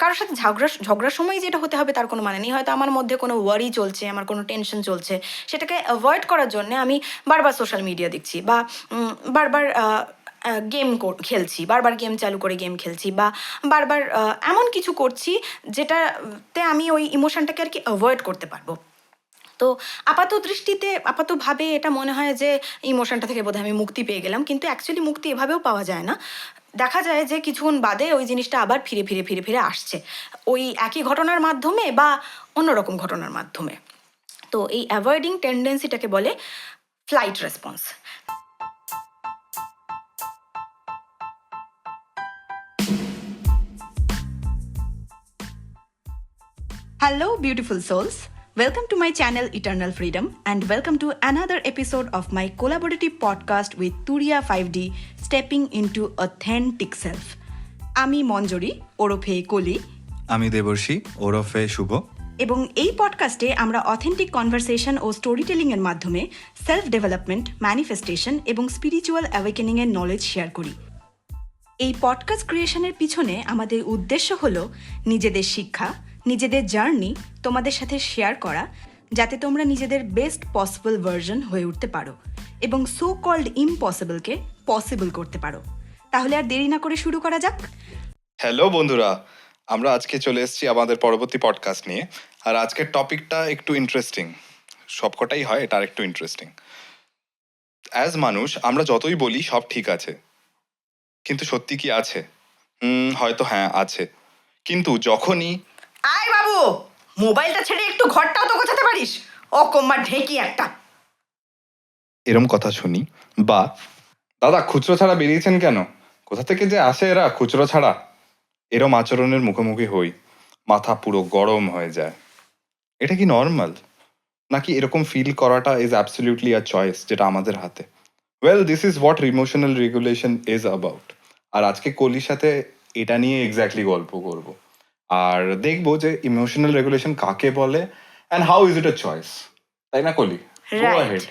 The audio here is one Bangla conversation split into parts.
কারোর সাথে ঝগড়ার সময় যেটা হতে হবে তার কোনো মানে নেই। হয়তো আমার মধ্যে কোনো ওয়ারি চলছে, আমার কোনো টেনশন চলছে, সেটাকে অ্যাভয়েড করার জন্যে আমি বারবার সোশ্যাল মিডিয়া দেখছি, বা বারবার গেম খেলছি, বারবার গেম চালু করে গেম খেলছি, বা বারবার এমন কিছু করছি যেটাতে আমি ওই ইমোশনটাকে আর কি অ্যাভয়েড করতে পারবো। তো আপাতভাবে এটা মনে হয় যে ইমোশনটা থেকে বোধহয় আমি মুক্তি পেয়ে গেলাম, কিন্তু অ্যাকচুয়ালি মুক্তি এভাবেও পাওয়া যায় না। দেখা যায় যে কিছুক্ষণ বাদে ওই জিনিসটা আবার ফিরে আসছে, ওই একই ঘটনার মাধ্যমে বা অন্যরকম ঘটনার মাধ্যমে। তো এই অ্যাভয়েডিং টেন্ডেন্সিটাকে বলে flight response. Hello, beautiful souls. Welcome to my channel Eternal Freedom, and welcome to another episode of my collaborative podcast with Turiya 5D, Stepping into Authentic Self. আমি মঞ্জরি ওরফে কলি। আমি দেবর্ষী ওরফে শুভ। এবং এই পডকাস্টে আমরা অথেন্টিক কনভারসেশন ও স্টোরি টেলিংয়ের মাধ্যমে সেলফ ডেভেলপমেন্ট, ম্যানিফেস্টেশন এবং স্পিরিচুয়াল অ্যাওয়েকেনিংয়ের নলেজ শেয়ার করি। এই পডকাস্ট ক্রিয়েশনের পিছনে আমাদের উদ্দেশ্য হলো নিজেদের শিক্ষা, নিজেদের জার্নি তোমাদের সাথে শেয়ার করা, যাতে তোমরা নিজেদের বেস্ট পসিবল ভার্জন হয়ে উঠতে পারো এবং সো কল্ড ইম্পসিবলকে পসিবল করতে পারো। তাহলে আর দেরি না করে শুরু করা যাক। হ্যালো বন্ধুরা, আমরা আজকে চলে এসেছি আমাদের পরবর্তী পডকাস্ট নিয়ে। আর আজকের টপিকটা একটু ইন্টারেস্টিং, সবকটাই হয়, এটা আর একটু ইন্টারেস্টিং। অ্যাজ মানুষ আমরা যতই বলি সব ঠিক আছে, কিন্তু সত্যি কি আছে? হয়তো হ্যাঁ আছে, কিন্তু যখনই আয় বাবু, মোবাইলটা ছেড়ে একটু ঘরটাও তো গোছাতে পারিস, অকম্মা ঢেকি একটা, এরম কথা শুনি, বা দাদা খুচরো ছাড়া বেরিয়েছেন কেন, কোথা থেকে যে আসে এরা খুচরো ছাড়া, এরম আচরণের মুখোমুখি হই, মাথা পুরো গরম হয়ে যায়। এটা কি নর্মাল, নাকি এরকম ফিল করাটা ইজ অ্যাবসলিউটলি আ চয়েস যেটা আমাদের হাতে? Well, this is what emotional regulation is about. আর আজকে কলির সাথে এটা নিয়ে এক্স্যাক্টলি গল্প করব, আর দেখবো যে ইমোশনাল রেগুলেশন কাকে বলে and how is it a choice, তাই না কলি? রাইট।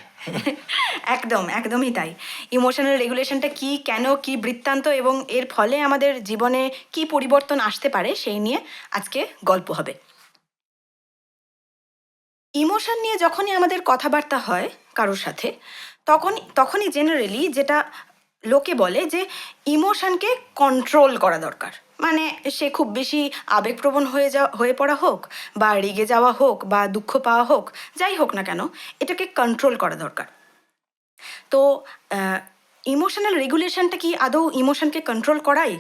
একদমই তাই। ইমোশনাল রেগুলেশনটা কি, কেন, কি বৃত্তান্ত এবং এর ফলে আমাদের জীবনে কি পরিবর্তন আসতে পারে সেই নিয়ে আজকে গল্প হবে। ইমোশন নিয়ে যখনই আমাদের কথাবার্তা হয় কারোর সাথে, তখনই জেনারেলি যেটা লোকে বলে যে ইমোশনকে কন্ট্রোল করা দরকার। মানে সে খুব বেশি আবেগপ্রবণ হয়ে পড়া হোক, বা রেগে যাওয়া হোক, বা দুঃখ পাওয়া হোক, যাই হোক না কেন, এটাকে কন্ট্রোল করা দরকার। তো ইমোশনাল রেগুলেশনটা কি আদৌ ইমোশনকে কন্ট্রোল করাই?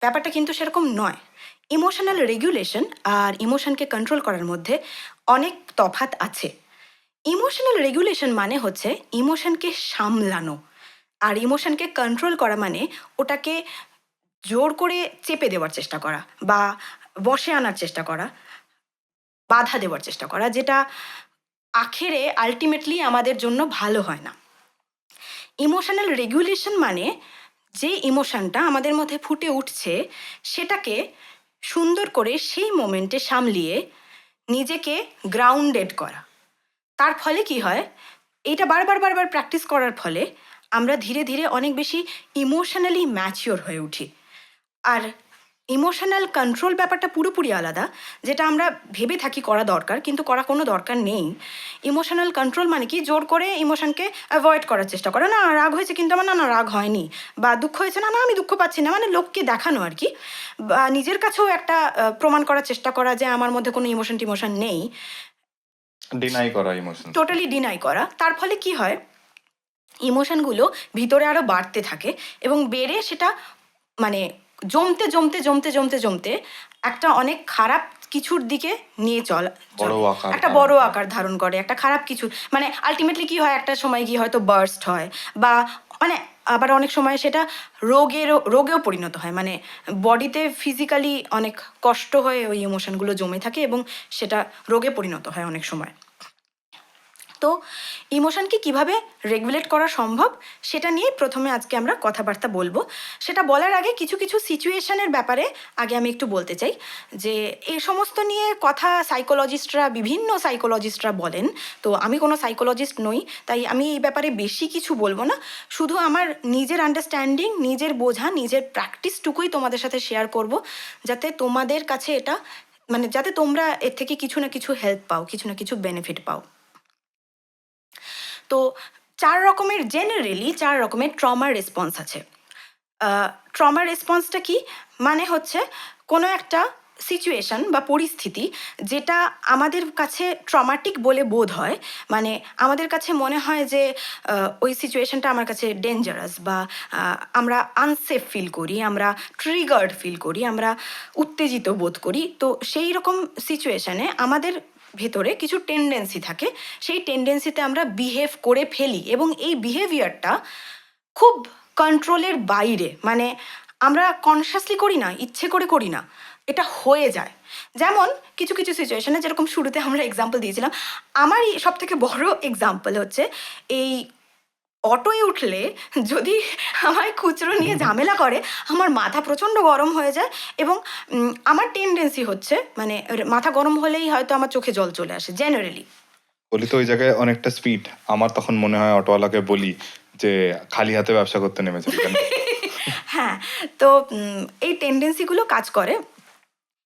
ব্যাপারটা কিন্তু সেরকম নয়। ইমোশনাল রেগুলেশন আর ইমোশনকে কন্ট্রোল করার মধ্যে অনেক তফাৎ আছে। ইমোশনাল রেগুলেশন মানে হচ্ছে ইমোশনকে সামলানো, আর ইমোশনকে কন্ট্রোল করা মানে ওটাকে জোর করে চেপে দেওয়ার চেষ্টা করা, বা বশে আনার চেষ্টা করা, বাধা দেওয়ার চেষ্টা করা, যেটা আখেরে আলটিমেটলি আমাদের জন্য ভালো হয় না। ইমোশনাল রেগুলেশন মানে যে ইমোশনটা আমাদের মধ্যে ফুটে উঠছে সেটাকে সুন্দর করে সেই মোমেন্টে সামলিয়ে নিজেকে গ্রাউন্ডেড করা। তার ফলে কি হয়, এইটা বারবার প্র্যাকটিস করার ফলে আমরা ধীরে ধীরে অনেক বেশি ইমোশনালি ম্যাচিওর হয়ে উঠি। আর ইমোশনাল কন্ট্রোল ব্যাপারটা পুরোপুরি আলাদা, যেটা আমরা ভেবে থাকি করা দরকার, কিন্তু করা কোনো দরকার নেই। ইমোশনাল কন্ট্রোল মানে কি, জোর করে ইমোশনকে অ্যাভয়েড করার চেষ্টা করা। না রাগ হয়েছে কিন্তু আমার না রাগ হয়নি, বা দুঃখ হয়েছে না আমি দুঃখ পাচ্ছি না, মানে লোককে দেখানো আর কি, বা নিজের কাছেও একটা প্রমাণ করার চেষ্টা করা যে আমার মধ্যে কোনো ইমোশন নেই, ডিনাই করা ইমোশন, টোটালি ডিনাই করা। তার ফলে কি হয়, ইমোশনগুলো ভিতরে আরও বাড়তে থাকে এবং বেড়ে সেটা মানে জমতে একটা অনেক খারাপ কিছুর দিকে নিয়ে একটা বড় আকার ধারণ করে, একটা খারাপ কিছু, মানে আলটিমেটলি কি হয়, একটা সময় গিয়ে হয়তো বার্স্ট হয়, বা মানে আবার অনেক সময় সেটা রোগেও পরিণত হয়, মানে বডিতে ফিজিক্যালি অনেক কষ্ট হয়ে ওই ইমোশনগুলো জমে থাকে এবং সেটা রোগে পরিণত হয় অনেক সময়। তো ইমোশনকে কিভাবে রেগুলেট করা সম্ভব সেটা নিয়ে প্রথমে আজকে আমরা কথাবার্তা বলবো। সেটা বলার আগে কিছু কিছু সিচুয়েশনের ব্যাপারে আগে আমি একটু বলতে চাই যে এই সমস্ত নিয়ে কথা বিভিন্ন সাইকোলজিস্টরা বলেন। তো আমি কোনো সাইকোলজিস্ট নই, তাই আমি এই ব্যাপারে বেশি কিছু বলবো না। শুধু আমার নিজের আন্ডারস্ট্যান্ডিং, নিজের বোঝা, নিজের প্র্যাকটিসটুকুই তোমাদের সাথে শেয়ার করব, যাতে তোমাদের কাছে এটা যাতে তোমরা এর থেকে কিছু না কিছু হেল্প পাও, কিছু না কিছু বেনিফিট পাও। তো জেনারেলি 4 রকমের ট্রমা রেসপন্স আছে। ট্রমা রেসপন্সটা কি মানে হচ্ছে কোনো একটা সিচুয়েশন বা পরিস্থিতি যেটা আমাদের কাছে ট্রমাটিক বলে বোধ হয়, মানে আমাদের কাছে মনে হয় যে ওই সিচুয়েশনটা আমার কাছে ডেঞ্জারাস, বা আমরা আনসেফ ফিল করি, আমরা ট্রিগার্ড ফিল করি, আমরা উত্তেজিত বোধ করি। তো সেই রকম সিচুয়েশনে আমাদের ভেতরে কিছু টেন্ডেন্সি থাকে, সেই টেন্ডেন্সিতে আমরা বিহেভ করে ফেলি, এবং এই বিহেভিয়ারটা খুব কন্ট্রোলের বাইরে, মানে আমরা কনসিয়াসলি করি না, ইচ্ছে করে করি না, এটা হয়ে যায়। যেমন কিছু কিছু সিচুয়েশনে, যেরকম শুরুতে আমরা এক্সাম্পল দিয়েছিলাম, আমারই সব থেকে বড় এক্সাম্পল হচ্ছে এই অটোয় উঠলে যদি আমায় খুচরো নিয়ে ঝামেলা করে, আমার মাথা প্রচণ্ড গরম হয়ে যায়, এবং আমার টেন্ডেন্সি হচ্ছে মানে মাথা গরম হলেই হয়তো আমার চোখে জল চলে আসে জেনারেলি। বলি তো ওই জায়গায় অনেকটা স্পিড, আমার তখন মনে হয় অটোওয়ালাকে বলি যে খালি হাতে ব্যবসা করতে নেমেছেন কেন। হ্যাঁ, তো এই টেন্ডেন্সিগুলো কাজ করে।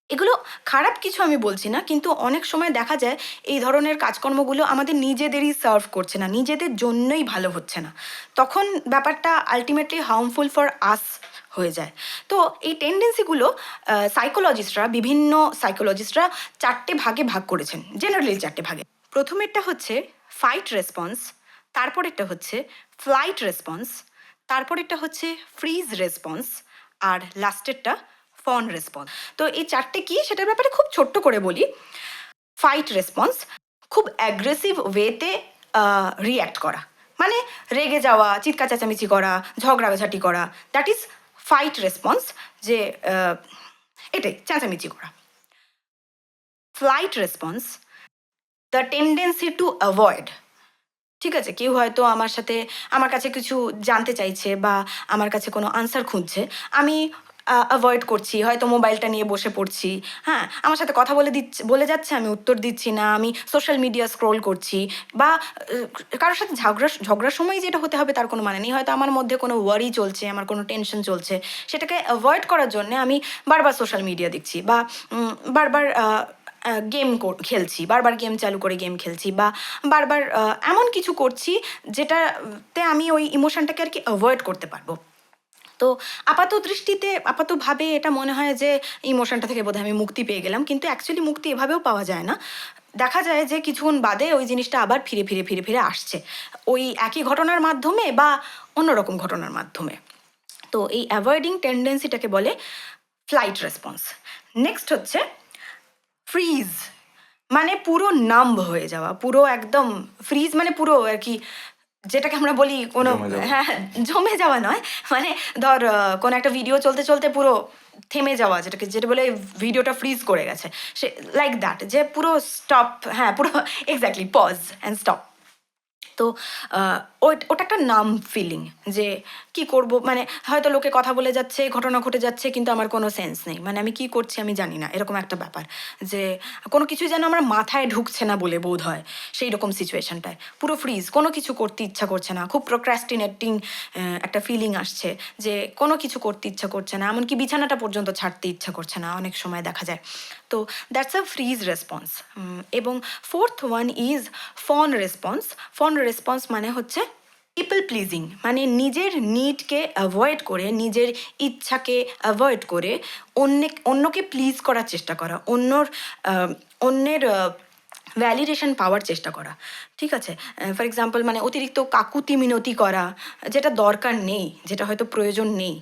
এগুলো খারাপ কিছু আমি বলছি না, কিন্তু অনেক সময় দেখা যায় এই ধরনের কাজকর্মগুলো আমাদের নিজেদেরই সার্ভ করছে না, নিজেদের জন্যই ভালো হচ্ছে না, তখন ব্যাপারটা আলটিমেটলি হার্মফুল ফর আস হয়ে যায়। তো এই টেন্ডেন্সিগুলো বিভিন্ন সাইকোলজিস্টরা 4টে ভাগে ভাগ করেছেন, জেনারেলি 4টে ভাগে। প্রথমেরটা হচ্ছে ফাইট রেসপন্স, তারপরেরটা হচ্ছে ফ্লাইট রেসপন্স, তারপরেরটা হচ্ছে ফ্রিজ রেসপন্স, আর লাস্টেরটা ফন রেসপন্স। তো এই 4টে কি সেটার ব্যাপারে খুব ছোট্ট করে বলি। ফাইট রেসপন্স, খুব অ্যাগ্রেসিভ ওয়েতে রিয়্যাক্ট করা, মানে রেগে যাওয়া, চিৎকার চেঁচামেচি করা, ঝগড়াঝাটি করা, দ্যাট ইজ ফাইট রেসপন্স, যে এটাই চেঁচামেচি করা। Flight response, the tendency to avoid. ঠিক আছে, কেউ হয়তো আমার কাছে কিছু জানতে চাইছে, বা আমার কাছে কোনো আনসার খুঁজছে, আমি অ্যাভয়েড করছি, হয়তো মোবাইলটা নিয়ে বসে পড়ছি। হ্যাঁ, আমার সাথে কথা বলে যাচ্ছে, আমি উত্তর দিচ্ছি না, আমি সোশ্যাল মিডিয়া স্ক্রোল করছি, বা কারোর সাথে ঝগড়ার সময় যেটা হতে হবে তার কোনো মানে নেই, হয়তো আমার মধ্যে কোনো ওয়ারি চলছে, আমার কোনো টেনশন চলছে, সেটাকে অ্যাভয়েড করার জন্য আমি বারবার সোশ্যাল মিডিয়া দেখছি, বা বারবার গেম খেলছি, বারবার গেম চালু করে গেম খেলছি, বা বারবার এমন কিছু করছি যেটাতে আমি ওই ইমোশনটাকে আর কি অ্যাভয়েড করতে পারবো। তো আপাতভাবে এটা মনে হয় যে ইমোশনটা থেকে বোধহয় আমি মুক্তি পেয়ে গেলাম, কিন্তু অ্যাকচুয়ালি মুক্তি এভাবেও পাওয়া যায় না। দেখা যায় যে কিছুক্ষণ বাদে ওই জিনিসটা আবার ফিরে ফিরে ফিরে ফিরে আসছে, ওই একই ঘটনার মাধ্যমে বা অন্যরকম ঘটনার মাধ্যমে। তো এই অ্যাভয়েডিং টেন্ডেন্সিটাকে বলে ফ্লাইট রেসপন্স। নেক্সট হচ্ছে ফ্রিজ, মানে পুরো নাম্ব হয়ে যাওয়া, পুরো একদম ফ্রিজ, মানে পুরো আর কি, যেটাকে আমরা বলি কোনো, জমে যাওয়া। হ্যাঁ জমে যাওয়া নয়, মানে ধর কোনো একটা ভিডিও চলতে চলতে পুরো থেমে যাওয়া, যেটা বলে ভিডিওটা ফ্রিজ করে গেছে, সে লাইক দ্যাট, যে পুরো স্টপ, হ্যাঁ পুরো এক্স্যাক্টলি পজ অ্যান্ড স্টপ। তো ওটা একটা নাম ফিলিং, যে কি করব, মানে হয়তো লোকে কথা বলে যাচ্ছে, ঘটনা ঘটে যাচ্ছে, কিন্তু আমার কোনো সেন্স নেই, মানে আমি কি করছি আমি জানি না, এরকম একটা ব্যাপার, যে কোনো কিছু যেন আমার মাথায় ঢুকছে না বলে বোধ হয়। সেই রকম সিচুয়েশনটায় পুরো ফ্রিজ, কোনো কিছু করতে ইচ্ছা করছে না, খুব প্রোক্রাস্টিনেটিং একটা ফিলিং আসছে, যে কোনো কিছু করতে ইচ্ছা করছে না, এমনকি বিছানাটা পর্যন্ত ছাড়তে ইচ্ছা করছে না অনেক সময় দেখা যায়। তো দ্যাটস আ ফ্রিজ রেসপন্স। এবং fourth one is fawn response. Fawn response মানে হচ্ছে পিপল প্লিজিং, মানে নিজের নিডকে অ্যাভয়েড করে, নিজের ইচ্ছাকে অ্যাভয়েড করে অন্যকে প্লিজ করার চেষ্টা করা, অন্যের ভ্যালিডেশন পাওয়ার চেষ্টা করা। ঠিক আছে, ফর এক্সাম্পল মানে অতিরিক্ত কাকুতি মিনতি করা, যেটা দরকার নেই, যেটা হয়তো প্রয়োজন নেই,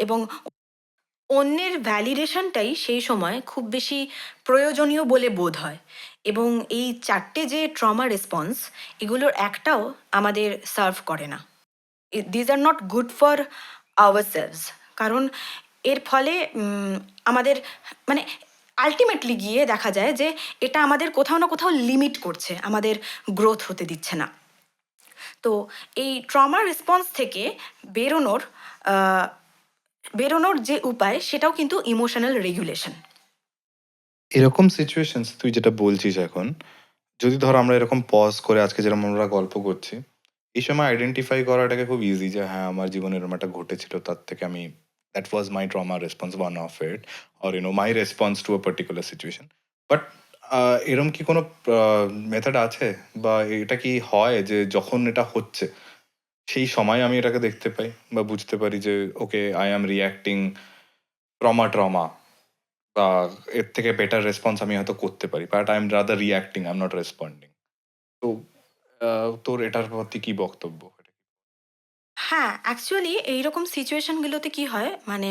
এবং অন্যের ভ্যালিডেশনটাই সেই সময় খুব বেশি প্রয়োজনীয় বলে বোধ হয়। এবং এই 4টে যে ট্রমা রেসপন্স, এগুলোর একটাও আমাদের সার্ভ করে না। These are not good for our selves, কারণ এর ফলে আমাদের মানে আলটিমেটলি গিয়ে দেখা যায় যে এটা আমাদের কোথাও না কোথাও লিমিট করছে, আমাদের গ্রোথ হতে দিচ্ছে না। তো এই ট্রমা রেসপন্স থেকে বেরোনোর আহ, বেরোনোর যে উপায় সেটাও কিন্তু ইমোশনাল রেগুলেশন। এরকম সিচুয়েশনস তুই যেটা বলছিস এখন, যদি ধর আমরা এরকম পজ করে আজকে যেরকম আমরা গল্প করছি, এই সময় আইডেন্টিফাই করাটাকে খুব ইজি যে হ্যাঁ আমার জীবনে এরকম একটা ঘটেছিল, তার থেকে আমি that was my trauma response, one of it, or my response to a particular situation. But এরম কি কোনো মেথড আছে, বা এটা কি হয় যে যখন এটা হচ্ছে সেই সময় আমি এটাকে দেখতে পাই বা বুঝতে পারি যে okay I am reacting trauma trauma, বা এর থেকে বেটার রেসপন্স আমি হয়তো করতে পারি, but I am rather reacting, I am not responding. তো তোর এটার প্রতি কি বক্তব্য? হ্যাঁ, অ্যাকচুয়ালি এইরকম সিচুয়েশনগুলোতে কি হয়, মানে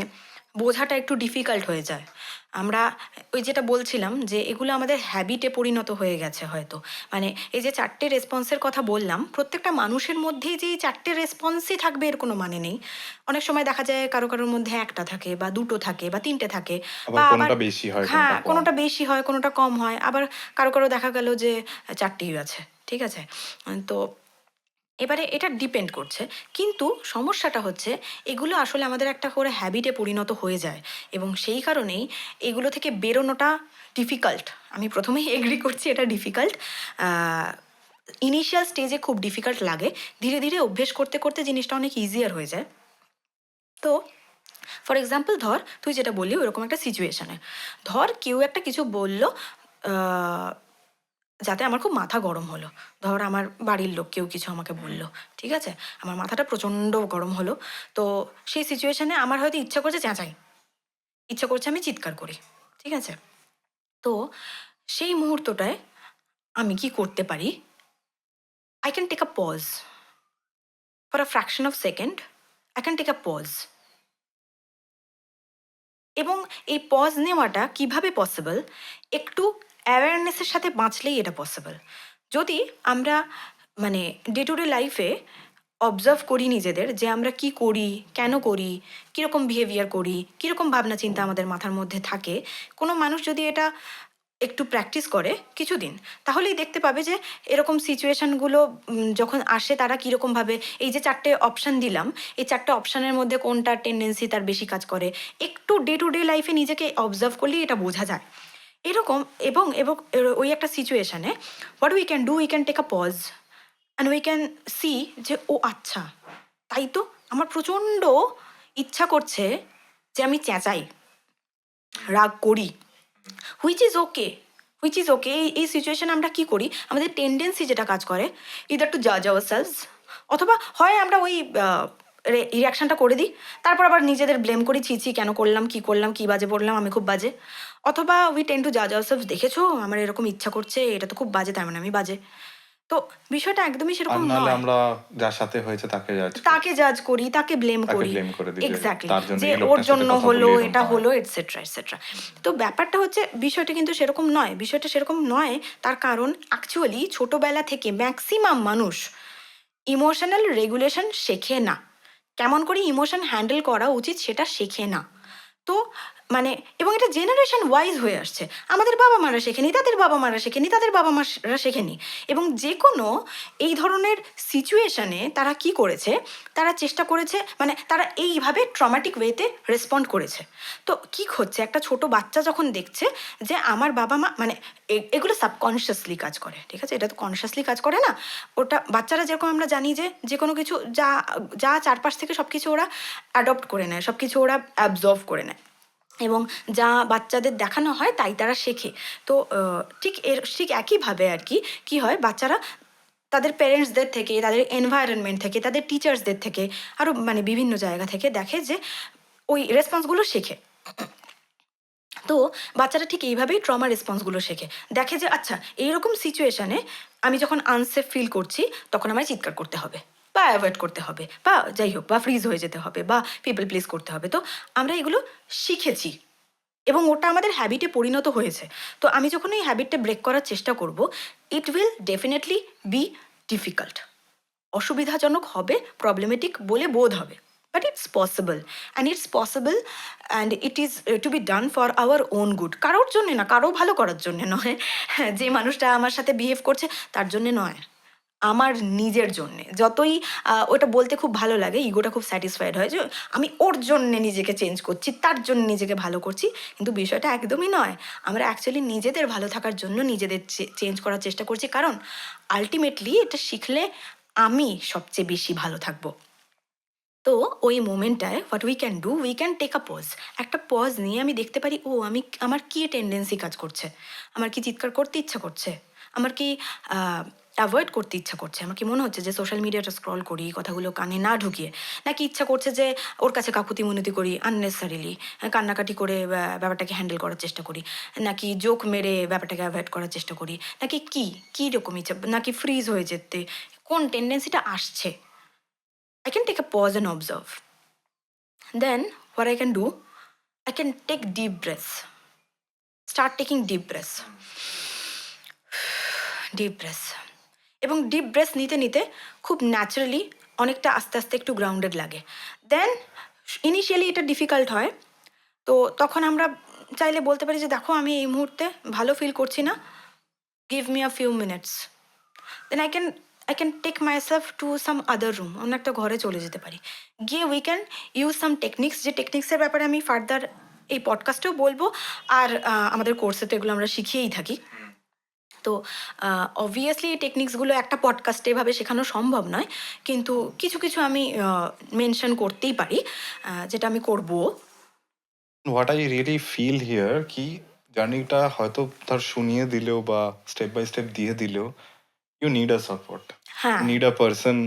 বোঝাটা একটু ডিফিকাল্ট হয়ে যায়। আমরা ওই যেটা বলছিলাম যে এগুলো আমাদের হ্যাবিটে পরিণত হয়ে গেছে হয়তো। মানে এই যে 4টে রেসপন্সের কথা বললাম, প্রত্যেকটা মানুষের মধ্যেই যে এই 4টে রেসপন্সই থাকবে এর কোনো মানে নেই। অনেক সময় দেখা যায় কারোর মধ্যে 1টা থাকে বা 2টো থাকে বা 3টে থাকে, আবার বা আবার কোনটা বেশি হয়, হ্যাঁ, কোনটা কম? কোনোটা বেশি হয়, কোনোটা কম হয়। আবার কারো দেখা গেল যে 4টেই আছে। ঠিক আছে? তো এবারে এটা ডিপেন্ড করছে। কিন্তু সমস্যাটা হচ্ছে এগুলো আসলে আমাদের একটা করে হ্যাবিটে পরিণত হয়ে যায়, এবং সেই কারণেই এগুলো থেকে বেরোনোটা ডিফিকাল্ট। আমি প্রথমেই এগ্রি করছি এটা ডিফিকাল্ট। ইনিশিয়াল স্টেজে খুব ডিফিকাল্ট লাগে, ধীরে ধীরে অভ্যেস করতে করতে জিনিসটা অনেক ইজিয়ার হয়ে যায়। তো ফর এক্সাম্পল ধর তুই যেটা বললি ওরকম একটা সিচুয়েশনে, ধর কেউ একটা কিছু বলল, যাতে আমার খুব মাথা গরম হলো। ধর আমার বাড়ির লোক কেউ কিছু আমাকে বলল, ঠিক আছে, আমার মাথাটা প্রচণ্ড গরম হলো। তো সেই সিচুয়েশনে আমার হয়তো ইচ্ছা করছে চেঁচাই, ইচ্ছা করছে আমি চিৎকার করি, ঠিক আছে। তো সেই মুহূর্তটায় আমি কি করতে পারি, I can take a pause for a fraction of second, I can take a pause. এবং এই পজ নেওয়াটা কিভাবে পসিবল, একটু অ্যাওয়ারনেসের সাথে বাঁচলেই এটা পসিবল। যদি আমরা মানে ডে টু ডে লাইফে অবজার্ভ করি নিজেদের যে আমরা কি করি, কেন করি, কীরকম বিহেভিয়ার করি, কীরকম ভাবনা চিন্তা আমাদের মাথার মধ্যে থাকে, কোনো মানুষ যদি এটা একটু প্র্যাকটিস করে কিছুদিন, তাহলেই দেখতে পাবে যে এরকম সিচুয়েশনগুলো যখন আসে তারা কীরকমভাবে, এই যে 4টে অপশান দিলাম, এই 4টে অপশানের মধ্যে কোনটা টেন্ডেন্সি তার বেশি কাজ করে, একটু ডে টু ডে লাইফে নিজেকে অবজার্ভ করলেই এটা বোঝা যায়। এরকম এবং এবং ওই একটা সিচুয়েশনে what we can do, we can take a pause and we can see যে ও আচ্ছা, তাই তো আমার প্রচণ্ড ইচ্ছা করছে যে আমি চেঁচাই, রাগ করি, which is okay, which is okay. এই সিচুয়েশনে আমরা কি করি, আমাদের টেন্ডেন্সি যেটা কাজ করে, ইদার টু জাজ আওয়ার সেলস, অথবা হয় আমরা ওই রিয়াকশনটা করে দিই, তারপর আবার নিজেদের ব্লেম করি, ছি ছি কেন করলাম, কি বাজে বললাম, আমি খুব বাজে। অথবা উই টেন টু জাজ আওয়ার সেলস, দেখেছো আমার এরকম ইচ্ছা করছে, এটা তো খুব বাজে, তার মানে আমি বাজে। তো বিষয়টা একদমই আর সেরকম নাহলে নয়। আমরা যার সাথে হয়েছে তাকে জাজ করি, তাকে জাজ করি, তাকে ব্লেম তাকে করি। ব্লেম করে দিই যে এক্স্যাক্টলি, তার জন্য যে এই ওর লোকটার সাথে জন্য কথা হলো, বললে এরকম এটা হয়। হলো, এটসেট্রা এটসেট্রা। তো ব্যাপারটা হচ্ছে বিষয়টা কিন্তু সেরকম নয়, বিষয়টা সেরকম নয়। তার কারণ অ্যাকচুয়ালি ছোটবেলা থেকে ম্যাক্সিমাম মানুষ ইমোশনাল রেগুলেশন শেখে না, কেমন করে ইমোশন হ্যান্ডেল করা উচিত সেটা শেখে না। তো মানে, এবং এটা জেনারেশন ওয়াইজ হয়ে আসছে, আমাদের বাবা মারা শেখেনি, তাদের বাবা মারা শেখেনি, তাদের বাবা মারা শেখেনি। এবং যে কোনো এই ধরনের সিচুয়েশনে তারা কি করেছে, তারা চেষ্টা করেছে, মানে তারা এইভাবে ট্রমাটিক ওয়েতে রেসপন্ড করেছে। তো কি হচ্ছে, একটা ছোট বাচ্চা যখন দেখছে যে আমার বাবা মা, মানে এগুলো সাবকনশিয়াসলি কাজ করে, ঠিক আছে, এটা তো কনসিয়াসলি কাজ করে না। ওটা বাচ্চারা যেরকম আমরা জানি যে যে কোনো কিছু যা যা চারপাশ থেকে সব কিছু ওরা অ্যাডপ্ট করে নেয়, সব কিছু ওরা অ্যাবজর্ভ করে নেয়, এবং যা বাচ্চাদের দেখানো হয় তাই তারা শেখে। তো ঠিক একইভাবে আর কি কী হয়, বাচ্চারা তাদের প্যারেন্টসদের থেকে, তাদের এনভায়রনমেন্ট থেকে, তাদের টিচার্সদের থেকে, আরও মানে বিভিন্ন জায়গা থেকে দেখে যে ওই রেসপন্সগুলো শেখে। তো বাচ্চারা ঠিক এইভাবেই ট্রমা রেসপন্সগুলো শেখে, দেখে যে আচ্ছা এইরকম সিচুয়েশানে আমি যখন আনসেফ ফিল করছি তখন আমায় চিৎকার করতে হবে, বা অ্যাভয়েড করতে হবে, বা যাই হোক, বা ফ্রিজ হয়ে যেতে হবে, বা পিপল প্লিজ করতে হবে। তো আমরা এগুলো শিখেছি এবং ওটা আমাদের হ্যাবিটে পরিণত হয়েছে। তো আমি যখন এই হ্যাবিটটা ব্রেক করার চেষ্টা করব, it will definitely be difficult, অসুবিধাজনক হবে, প্রবলেমেটিক বলে বোধ হবে। But it's possible, and it's possible, and it is to be done for our own good. কারোর জন্যে না, কারো ভালো করার জন্যে নয়, যে মানুষটা আমার সাথে বিহেভ করছে তার জন্যে নয়, আমার নিজের জন্যে। যতই ওটা বলতে খুব ভালো লাগে, ইগোটা খুব স্যাটিসফাইড হয় যে আমি ওর জন্যে নিজেকে চেঞ্জ করছি, তার জন্য নিজেকে ভালো করছি, কিন্তু বিষয়টা একদমই নয়। আমরা অ্যাকচুয়ালি নিজেদের ভালো থাকার জন্য নিজেদের চেঞ্জ করার চেষ্টা করছি, কারণ আলটিমেটলি এটা শিখলে আমি সবচেয়ে বেশি ভালো থাকবো। তো ওই মোমেন্টটায় what we can do, we can take a pause. একটা পজ নিয়ে আমি দেখতে পারি, ও আমি আমার কী টেন্ডেন্সি কাজ করছে, আমার কি চিৎকার করতে ইচ্ছা করছে, আমার কি অ্যাভয়েড করতে ইচ্ছা করছে, আমার কি মনে হচ্ছে যে সোশ্যাল মিডিয়াটা স্ক্রল করি কথাগুলো কানে না ঢুকিয়ে, নাকি ইচ্ছা করছে যে ওর কাছে কাকুতি মিনতি করি আননেসারিলি, কান্নাকাটি করে ব্যাপারটাকে হ্যান্ডেল করার চেষ্টা করি, নাকি জোক মেরে ব্যাপারটাকে অ্যাভয়েড করার চেষ্টা করি, নাকি কী রকম ইচ্ছা, নাকি ফ্রিজ হয়ে যেতে, কোন টেন্ডেন্সিটা আসছে। I can take a pause and observe. Then, what I can do, I can take deep breaths. Start taking deep breaths. Deep breaths. এবং ডিপ ব্রেথ নিতে নিতে খুব ন্যাচারালি অনেকটা আস্তে আস্তে একটু গ্রাউন্ডেড লাগে। দেন ইনিশিয়ালি এটা ডিফিকাল্ট হয়, তো তখন আমরা চাইলে বলতে পারি যে দেখো আমি এই মুহূর্তে ভালো ফিল করছি না, give me a few minutes. Then I can take myself to some other room, অন্য একটা ঘরে চলে যেতে পারি, গিয়ে we can use some techniques, যে টেকনিক্সের ব্যাপারে আমি ফার্দার এই পডকাস্টেও বলবো, আর আমাদের কোর্সে তো এগুলো আমরা শিখিয়েই থাকি। তো অবভিয়াসলি এই টেকনিক্সগুলো একটা পডকাস্টে এভাবে শেখানো সম্ভব নয়, কিন্তু কিছু কিছু আমি মেনশন করতেই পারি, যেটা আমি করবো। What I really feel here কি জার্নিটা হয়তো তার শুনিয়ে দিলেও বা স্টেপ বাই স্টেপ দিয়ে দিলেও, ইউ নিড আ সাপোর্ট, হ্যাঁ need a person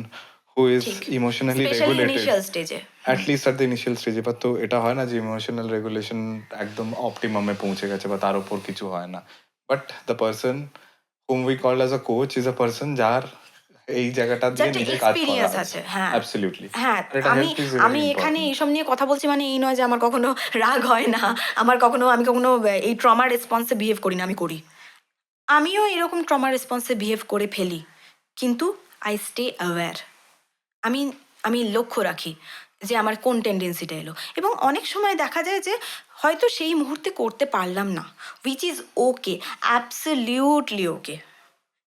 who is ঠিক, ইমোশনালি স্পেশালি রেগুলেটেড ইনিশিয়াল স্টেজে। অ্যাটলিস্ট অ্যাট দ্য ইনিশিয়াল স্টেজে। বা তো এটা হয় না যে ইমোশনাল রেগুলেশন একদম অপটিমামে পৌঁছে গেছে বা তার উপর কিছু হয় না, but the person hmm we call as a coach is a person যার এই জায়গাটা দিয়ে যাতে নিজে কাজ করা এক্সপিরিয়েন্স আছে। আছে, হ্যাঁ। অ্যাবসলিউটলি। হ্যাঁ, আর এটা আমি হেল্প ইজ আমি ভেরি এখানে ইম্পর্টেন্ট। এইসব নিয়ে কথা বলছি মানে এই নয় যে আমার কখনো রাগ হয় না, আমি কখনো এই ট্রমা রেসপন্সে বিহেভ করি না, আমি করি। আমিও এরকম ট্রমা রেসপন্সে বিহেভ করে ফেলি, কিন্তু আই স্টে অ্যাওয়্যার। আমি আমি লক্ষ্য রাখি যে আমার কোন টেন্ডেন্সিটা এলো, এবং অনেক সময় দেখা যায় যে হয়তো সেই মুহূর্তে করতে পারলাম না, which is okay, absolutely okay.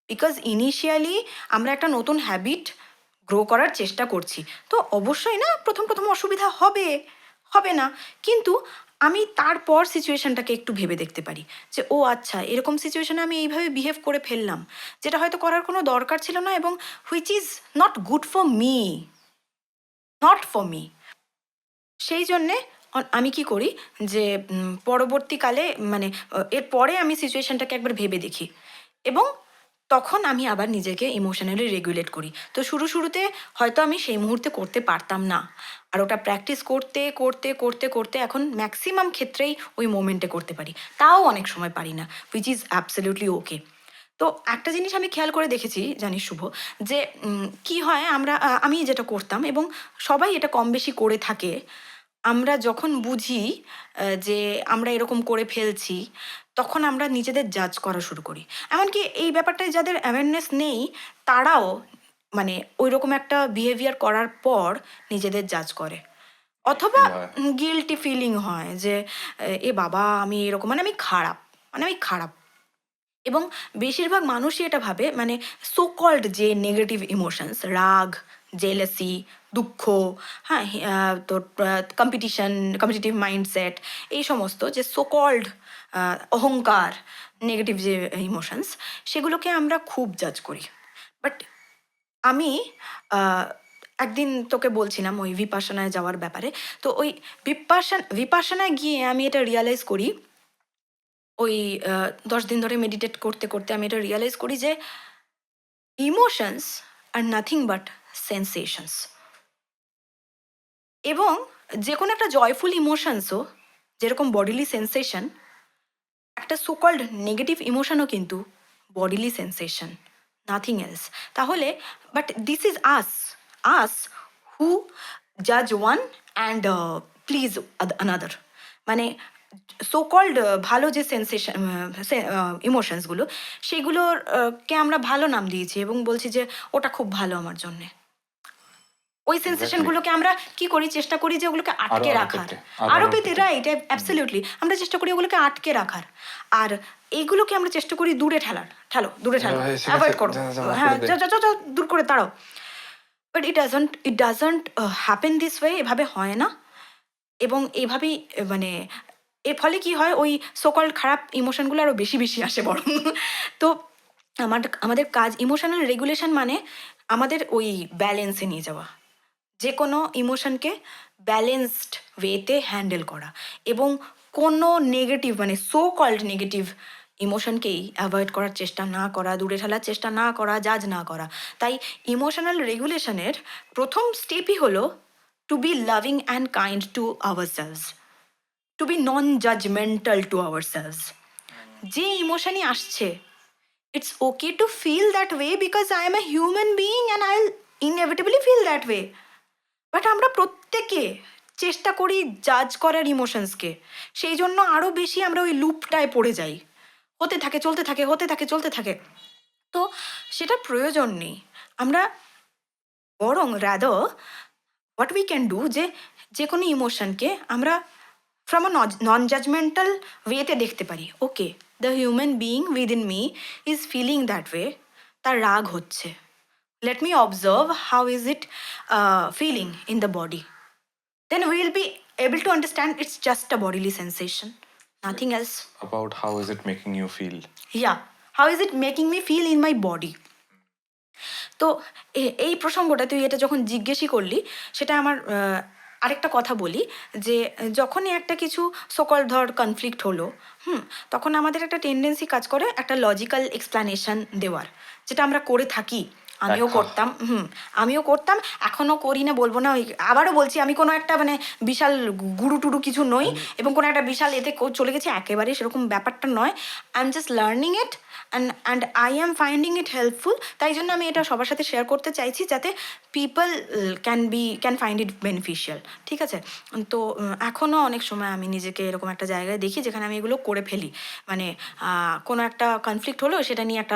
Because initially আমরা একটা নতুন হ্যাবিট গ্রো করার চেষ্টা করছি, তো অবশ্যই না প্রথম প্রথম অসুবিধা হবে, হবে না, কিন্তু আমি তারপর সিচুয়েশনটাকে একটু ভেবে দেখতে পারি যে ও আচ্ছা এরকম সিচুয়েশনে আমি এইভাবে বিহেভ করে ফেললাম, যেটা হয়তো করার কোনো দরকার ছিল না, এবং which is not good for me, not for me. সেই জন্যে আমি কি করি যে পরবর্তীকালে মানে এরপরে আমি সিচুয়েশনটাকে একবার ভেবে দেখি, এবং তখন আমি আবার নিজেকে ইমোশনালি রেগুলেট করি। তো শুরুতে হয়তো আমি সেই মুহূর্তে করতে পারতাম না, আর ওটা প্র্যাকটিস করতে করতে করতে করতে এখন ম্যাক্সিমাম ক্ষেত্রেই ওই মোমেন্টে করতে পারি, তাও অনেক সময় পারি না, হুইচ ইজ অ্যাবসলিউটলি ওকে। তো একটা জিনিস আমি খেয়াল করে দেখেছি জানিস শুভ, যে কি হয় আমরা আমি যেটা করতাম এবং সবাই এটা কম বেশি করে থাকে, আমরা যখন বুঝি যে আমরা এরকম করে ফেলছি, তখন আমরা নিজেদের জাজ করা শুরু করি। এমনকি এই ব্যাপারটায় যাদের অ্যাওয়ারনেস নেই, তারাও মানে ওই রকম একটা বিহেভিয়ার করার পর নিজেদের জাজ করে, অথবা Feel হয়। গিল্টি ফিলিং হয় যে এ বাবা আমি এরকম, মানে আমি খারাপ, মানে আমি খারাপ। এবং বেশিরভাগ মানুষই এটা ভাবে, মানে সো কল্ড যে নেগেটিভ ইমোশনস, রাগ, জেলাসি, দুঃখ, হ্যাঁ, তোর কম্পিটিটিভ মাইন্ডসেট, এই সমস্ত যে সো কল্ড অহংকার, নেগেটিভ যে ইমোশনস, সেগুলোকে আমরা খুব জাজ করি। বাট আমি আহ, একদিন তোকে বলছিলাম ওই ভিপাসনায় যাওয়ার ব্যাপারে, তো ওই ভিপাসনায় গিয়ে আমি এটা রিয়ালাইজ করি, ওই 10 দিন ধরে মেডিটেট করতে করতে আমি এটা রিয়ালাইজ করি যে emotions are nothing but sensations, এবং যে কোনো একটা জয়ফুল ইমোশনসও যেরকম বডিলি সেন্সেশন, একটা সোকল্ড নেগেটিভ ইমোশনও কিন্তু বডিলি সেন্সেশন, নাথিং এলস। তাহলে but this is us who জাজ ওয়ান অ্যান্ড প্লিজ আনাদার, মানে সো কল্ড ভালো যে সেন্সেশন ইমোশনসগুলো, সেগুলোর কে আমরা ভালো নাম দিয়েছি এবং বলছি যে ওটা খুব ভালো আমার জন্যে। ওই সেন্সেশনগুলোকে আমরা কি করি, চেষ্টা করি যে ওগুলোকে আটকে আরো রাখার, পেতে, আরো আরো পেতে, পেতে। রাইট, অ্যাবসলিউটলি আমরা চেষ্টা করি ওগুলোকে আটকে রাখার। আর এইগুলোকে আমরা চেষ্টা করি দূরে ঠেলো, দূরে ঠেলো, হ্যাঁ, ঠিক আছে, অ্যাভয়েড করো, যা, যা, মাফ হ্যাঁ, করে দে। যা, দূর করে তাড়াও। But it doesn't happen this way, এভাবে হয় না। এবং এইভাবেই মানে এর ফলে কি হয়, ওই সোকল্ড খারাপ ইমোশনগুলো আরো বেশি বেশি আসে বরং। তো আমাদের কাজ ইমোশনাল রেগুলেশন মানে আমাদের ওই ব্যালেন্সে নিয়ে যাওয়া, যে কোনো ইমোশনকে ব্যালেন্সড ওয়েতে হ্যান্ডেল করা, এবং কোনো নেগেটিভ মানে সো কল্ড নেগেটিভ ইমোশনকেই অ্যাভয়েড করার চেষ্টা না করা, দূরে ঠেলার চেষ্টা না করা, জাজ না করা। তাই ইমোশনাল রেগুলেশনের প্রথম স্টেপই হলো to be loving and kind to ourselves, to be non judgemental to ourselves. যে ইমোশনই আসছে, it's okay to feel that way because I am a human being and I'll inevitably feel that way. But আমরা প্রত্যেকে চেষ্টা করি জাজ করার ইমোশনসকে, সেই জন্য আরও বেশি আমরা ওই লুপটায় পড়ে যাই, হতে থাকে, চলতে থাকে। তো সেটার প্রয়োজন নেই। আমরা বরং rather what we can do, যে কোনো ইমোশনকে আমরা ফ্রম আ নন জাজমেন্টাল ওয়েতে দেখতে পারি। Okay, the human being within me is feeling that way, তার রাগ হচ্ছে, let me observe how is it feeling in the body, then we will be able to understand it's just a bodily sensation, nothing else. About how is it making you feel? Yeah, how is it making me feel in my body? তো এই প্রসঙ্গটা তুই এটা যখন জিজ্ঞেসই করলি, সেটা আমার আরেকটা কথা বলি, যে যখনই একটা কিছু সকল ধর কনফ্লিক্ট হলো, তখন আমাদের একটা টেন্ডেন্সি কাজ করে একটা লজিক্যাল এক্সপ্লানেশন দেওয়ার, যেটা আমরা করে থাকি। আমিও করতাম, এখনো করি না বলবো না। ওই আবারও বলছি, আমি কোনো একটা মানে বিশাল গুরু টুরু কিছু নই, এবং কোনো একটা বিশাল এতে চলে গেছি, একেবারে সেরকম ব্যাপারটা নয়। I am just learning it and I am finding it helpful. তাই জন্য আমি এটা সবার সাথে শেয়ার করতে চাইছি, যাতে people can find it beneficial. ঠিক আছে? তো এখনও অনেক সময় আমি নিজেকে এরকম একটা জায়গায় দেখি যেখানে আমি এগুলো করে ফেলি। মানে কোনো একটা কনফ্লিক্ট হলো, সেটা নিয়ে একটা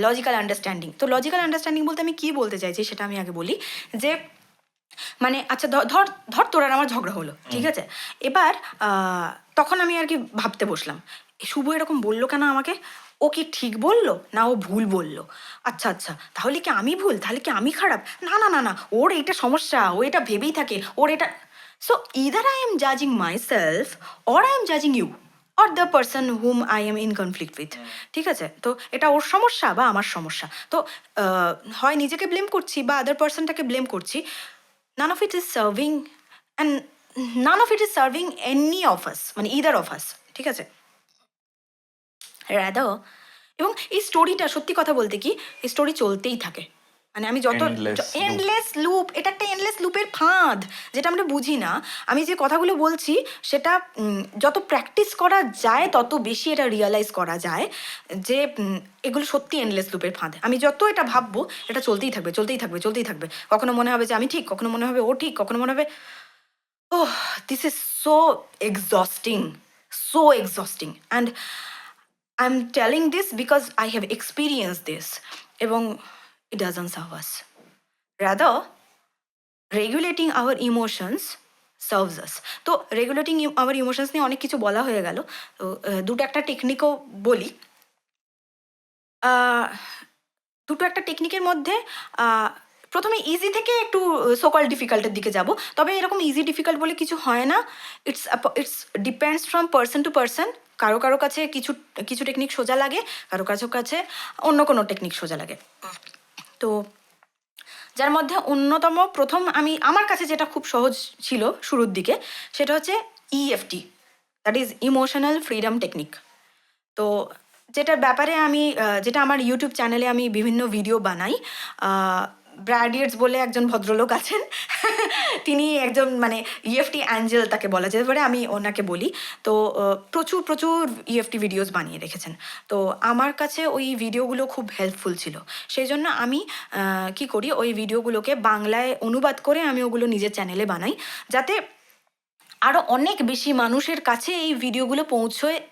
লজিক্যাল আন্ডারস্ট্যান্ডিং। তো লজিক্যাল আন্ডারস্ট্যান্ডিং বলতে আমি কী বলতে চাইছি সেটা আমি আগে বলি, যে মানে আচ্ছা ধর ধর তোর আর আমার ঝগড়া হলো, ঠিক আছে? এবার তখন আমি আর কি ভাবতে বসলাম, শুভ এরকম বললো কেন আমাকে, ও কি ঠিক বললো না ও ভুল বললো? আচ্ছা, তাহলে কি আমি ভুল, তাহলে কি আমি খারাপ? না, ওর এইটা সমস্যা, ও এটা ভেবেই থাকে, ওর এটা। So either I am জাজিং my self or I am জাজিং you or the person hmm I am in conflict with. ঠিক আছে? তো এটা ওর সমস্যা বা আমার সমস্যা। তো হয় নিজেকে ব্লেম করছি বা আদার পার্সনটাকে ব্লেম করছি। none of it is serving and none of it is serving any of us, মানে either of us। ঠিক আছে? রাদার, এবং এই স্টোরিটা সত্যি কথা বলতে কি, এই স্টোরি চলতেই থাকে। মানে আমি যত এন্ডলেস লুপ, এটা একটা এন্ডলেস লুপের ফাঁদ, যেটা আমরা বুঝি না। আমি যে কথাগুলো বলছি সেটা যত প্র্যাকটিস করা যায় তত বেশি এটা রিয়ালাইজ করা যায় যে এগুলো সত্যি এন্ডলেস লুপের ফাঁদ। আমি যত এটা ভাববো, এটা চলতেই থাকবে। কখনো মনে হবে যে আমি ঠিক, কখনো মনে হবে ও ঠিক, কখনো মনে হবে oh, this is so exhausting, and I'm telling this because I have experienced this, এবং it doesn't serve us. Rather, regulating our emotions serves us. তো রেগুলেটিং আওয়ার ইমোশনস নিয়ে অনেক কিছু বলা হয়ে গেল। তো দুটো একটা টেকনিকও বলি। দুটো একটা টেকনিকের মধ্যে প্রথমে ইজি থেকে একটু সোকল ডিফিকাল্টের দিকে যাব। তবে এরকম ইজি ডিফিকাল্ট বলে কিছু হয় না, it's depends from person to person. কারো কাছে কিছু টেকনিক সোজা লাগে, কারো কাছে অন্য কোনো টেকনিক সোজা লাগে। তো যার মধ্যে অন্যতম প্রথম আমার কাছে যেটা খুব সহজ ছিল শুরুর দিকে, সেটা হচ্ছে EFT, that is emotional freedom technique. তো যেটার ব্যাপারে যেটা আমার ইউটিউব চ্যানেলে আমি বিভিন্ন ভিডিও বানাই। ব্র্যাডিয়েটস বলে একজন ভদ্রলোক আছেন, তিনি একজন মানে ইএফটি অ্যাঞ্জেল তাকে বলা যেতে পারে, আমি ওনাকে বলি। তো প্রচুর ইএফটি ভিডিওস বানিয়ে রেখেছেন। তো আমার কাছে ওই ভিডিওগুলো খুব হেল্পফুল ছিল। সেই জন্য আমি কি করি, ওই ভিডিওগুলোকে বাংলায় অনুবাদ করে আমি ওগুলো নিজের চ্যানেলে বানাই, যাতে আরও অনেক বেশি মানুষের কাছে এই ভিডিওগুলো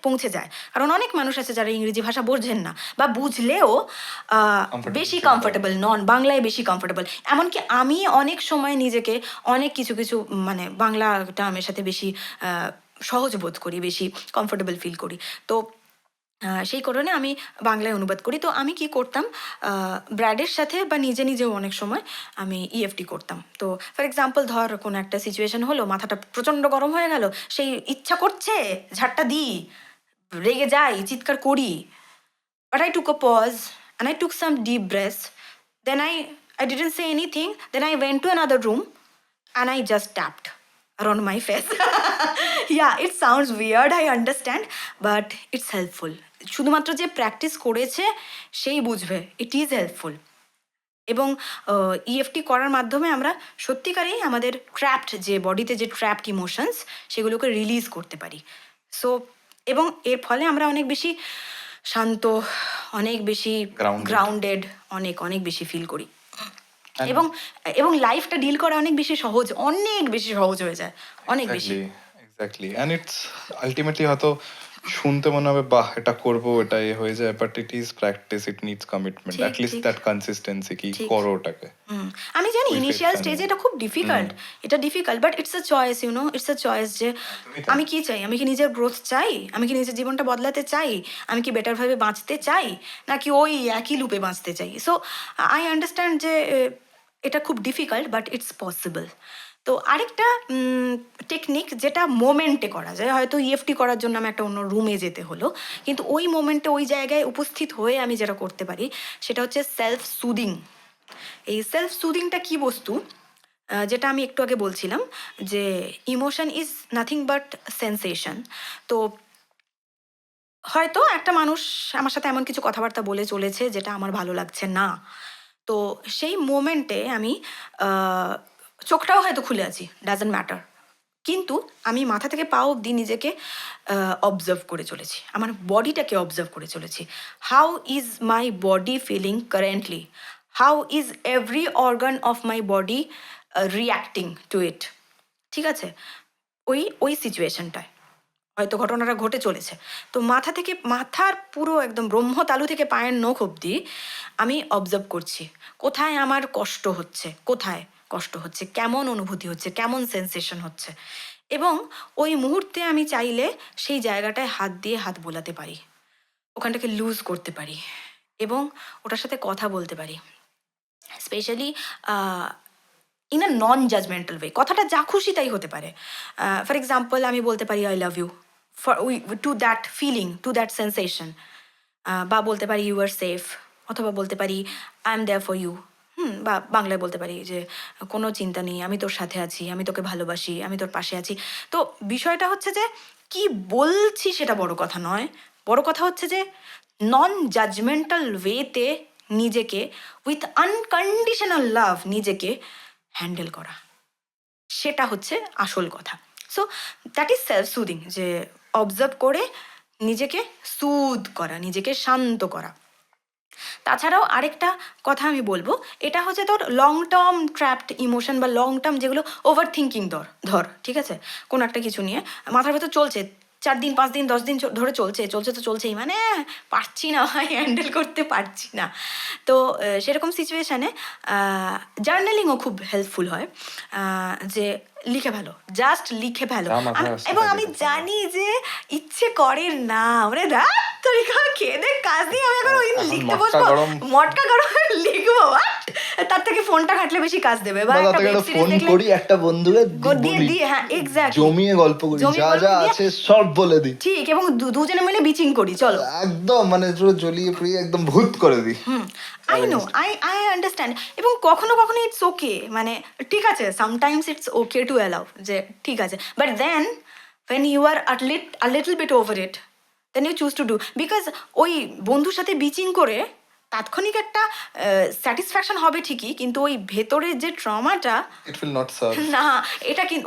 পৌঁছে যায়, কারণ অনেক মানুষ আছে যারা ইংরেজি ভাষা বোঝেন না, বা বুঝলেও বেশি feel কমফোর্টেবল নন, বাংলায় বেশি কমফোর্টেবল। এমনকি আমি অনেক সময় নিজেকে অনেক কিছু কিছু মানে বাংলা টার্মের সাথে বেশি সহজ বোধ করি, বেশি কমফোর্টেবল ফিল করি। তো সেই কারণে আমি বাংলায় অনুবাদ করি। তো আমি কি করতাম, ব্র্যাডের সাথে বা নিজে নিজেও অনেক সময় আমি ইএফটি করতাম। তো ফর এক্সাম্পল ধর কোনো একটা সিচুয়েশন হলো, মাথাটা প্রচণ্ড গরম হয়ে গেল, সেই ইচ্ছা করছে ঝাড়টা দিই, রেগে যাই, চিৎকার করি, but I took a pause and I took some deep breaths. Then I didn't say anything. Then I went to another room and I just tapped around my face. Yeah, it sounds weird, I understand, but it's helpful. শুধুমাত্র যে প্র্যাকটিস করেছে সেই বুঝবে, ইট ইজ হেল্পফুল। এবং ইএফটি করার মাধ্যমে আমরা সত্যিকারেই আমাদের ট্র্যাপড যে বডিতে যে ট্র্যাপড ইমোশনস সেগুলোকে রিলিজ করতে পারি। সো এবং এর ফলে আমরা অনেক বেশি শান্ত, অনেক বেশি গ্রাউন্ডেড, অনেক অনেক বেশি ফিল করি, এবং এবং লাইফটা ডিল করা অনেক বেশি সহজ, অনেক বেশি সহজ হয়ে যায়, অনেক বেশি। এক্স্যাক্টলি, অ্যান্ড ইটস আলটিমেটলি হয়তো শুনতে মনে হবে বাহ এটা করবো, এটা এ হয়ে যায়, but it is practice, it needs commitment, ঠিক, অ্যাট লিস্ট ঠিক। দ্যাট কনসিস্টেন্সি কি ঠিক। করো ওটাকে। আমি জানি ওই ইনিশিয়াল faith টা স্টেজে নিয়ে। এটা খুব ডিফিকাল্ট, এটা difficult, but it's a choice, you know, it's a choice যে তাই। আমি কি চাই, আমি কি নিজের গ্রোথ চাই, আমি কি নিজের জীবনটা বদলাতে চাই, আমি কি বেটারভাবে বাঁচতে চাই, নাকি ওই একই লুপে বাঁচতে চাই। সো আই আন্ডারস্ট্যান্ড যে এটা খুব ডিফিকাল্ট, বাট ইটস পসিবল। তো আরেকটা টেকনিক যেটা মোমেন্টে করা যায়, হয়তো ইএফটি করার জন্য আমি একটা অন্য রুমে যেতে হলো, কিন্তু ওই মোমেন্টে ওই জায়গায় উপস্থিত হয়ে আমি যেটা করতে পারি সেটা হচ্ছে সেলফ সুদিং। এই সেলফ সুদিংটা কি বস্তু, যেটা আমি একটু আগে বলছিলাম যে emotion is nothing but sensation. তো হয়তো একটা মানুষ আমার সাথে এমন কিছু কথাবার্তা বলে চলেছে যেটা আমার ভালো লাগছে না, তো সেই মোমেন্টে আমি চোখটাও হয়তো খুলে আছি, ডাজন্ট ম্যাটার, কিন্তু আমি মাথা থেকে পা অবধি নিজেকে অবজার্ভ করে চলেছি, আমার বডিটাকে অবজার্ভ করে চলেছি। How is my body feeling currently, how is every organ of my body reacting to it. ঠিক আছে, ওই ওই সিচুয়েশনটায় হয়তো ঘটনাটা ঘটে চলেছে, তো মাথা থেকে মাথার পুরো একদম ব্রহ্মতালু থেকে পায়ের নখ অবধি আমি অবজার্ভ করছি কোথায় আমার কষ্ট হচ্ছে, কোথায় কষ্ট হচ্ছে, কেমন অনুভূতি হচ্ছে, কেমন সেন্সেশন হচ্ছে, এবং ওই মুহূর্তে আমি চাইলে সেই জায়গাটায় হাত দিয়ে হাত বোলাতে পারি, ওখানটাকে লুজ করতে পারি, এবং ওটার সাথে কথা বলতে পারি, specially in a non judgemental way. কথাটা যা খুশি তাই হতে পারে। ফর এক্সাম্পল আমি বলতে পারি I love you for to that feeling, to that sensation, বা বলতে পারি ইউ আর সেফ, অথবা বলতে পারি I am there for you. বা বাংলায় বলতে পারি যে কোনো চিন্তা নেই, আমি তোর সাথে আছি, আমি তোকে ভালোবাসি, আমি তোর পাশে আছি। তো বিষয়টা হচ্ছে যে কি বলছি সেটা বড় কথা নয়, বড় কথা হচ্ছে যে নন জাজমেন্টাল ওয়েতে নিজেকে উইথ আনকন্ডিশনাল লাভ নিজেকে হ্যান্ডেল করা, সেটা হচ্ছে আসল কথা। So that is self soothing, যে অবজার্ভ করে নিজেকে সুদ করা, নিজেকে শান্ত করা। তাছাড়াও আরেকটা কথা আমি বলবো, এটা হচ্ছে তোর লং টার্ম ট্র্যাপড ইমোশন বা লং টার্ম যেগুলো ওভার থিঙ্কিং ধর, ঠিক আছে, কোনো একটা কিছু নিয়ে মাথার ভেতর চলছে 4 দিন 5 দিন 10 দিন ধরে চলছে চলছে তো চলছেই, মানে পারছি না ভাই, হ্যান্ডেল করতে পারছি না। তো সেরকম সিচুয়েশানে জার্নালিংও খুব হেল্পফুল হয়, যে লিখে ফেলো, জাস্ট লিখে ফেলো। যা মাথায় আসছে এবং তাই আমি লিখে ফেলো। জানি যে ইচ্ছে করে না, মানে রাত তোর খেয়ে দে কাজ দিয়ে আমি এখন ওই এখন লিখতে মটকা বসবো, গরম। মটকা গরম লিখবো, তার থেকে ফোনটা ঘাটলে বেশি কাজ দেবে, বা বা একটা তাতে ওয়েব একটা সিরিজ ফোন দেখলে করি একটা বন্ধুকে দিয়ে বলি, দিয়ে, হ্যাঁ এক্স্যাক্টলি, জমিয়ে গল্প করি, জমিয়ে যা গল্প যা দিয়ে, আছে সব বলে দিই, ঠিক, এবং দুজনে মিলে বিচিং করি, চলো। একদম মানে পুরো জ্বলিয়ে পুড়িয়ে একদম ভূত করে দিই। আই নো, আই আন্ডারস্ট্যান্ড, এবং কখনো কখনো ইটস ওকে, মানে ঠিক আছে, sometimes it's okay to allow, যে ঠিক আছে, but then when you are a little bit over it, then you choose to do, because ওই বন্ধুর সাথে বিচিং করে তাৎক্ষণিক একটা স্যাটিসফ্যাকশন হবে ঠিকই, কিন্তু ওই ভেতরের যে ট্রমাটা, ইট উইল নট সার্ভ। না,